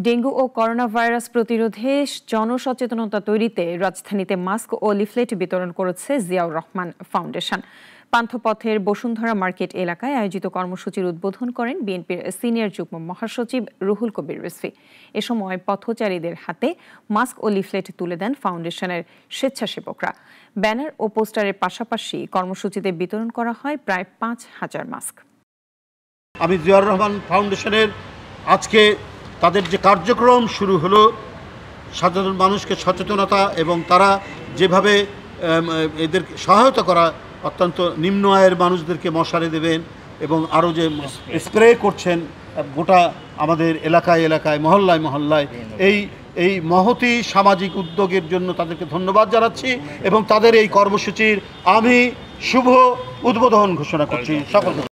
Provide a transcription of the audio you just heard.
Dengue ও corona virus প্রতিরোধে জনসচেতনতা তৈরিতে রাজধানীতে মাস্ক ও লিফলেট বিতরণ করেছে জিয়াউর রহমান ফাউন্ডেশন। পান্থপথের বসুন্ধরা মার্কেট এলাকায় আয়োজিত কর্মসূচির উদ্বোধন করেন বিএনপির সিনিয়র যুগ্ম মহাসচিব রুহুল কবির রিজভী। এ সময় পথচারীদের হাতে মাস্ক ও লিফলেট তুলে দেন ফাউন্ডেশনের স্বেচ্ছাসেবকরা। ব্যানার ও পোস্টারের পাশাপাশি কর্মসূচিতে বিতরণ করা হয় প্রায় 5,000 মাস্ক। আমি জিয়াউর রহমান ফাউন্ডেশনের আজকে তাদের যে কার্যক্রম শুরু হলো, সাধারণ মানুষকে সচেতনতা এবং তারা যেভাবে এদের সহায়তা করা, অত্যন্ত নিম্ন আয়ের মানুষদেরকে মশারি দেবেন এবং আরও যে স্প্রে করছেন গোটা আমাদের এলাকায় এলাকায় মহল্লায় মহল্লায়, এই মহতী সামাজিক উদ্যোগের জন্য তাদেরকে ধন্যবাদ জানাচ্ছি এবং তাদের এই কর্মসূচির আমি শুভ উদ্বোধন ঘোষণা করছি। সকলকে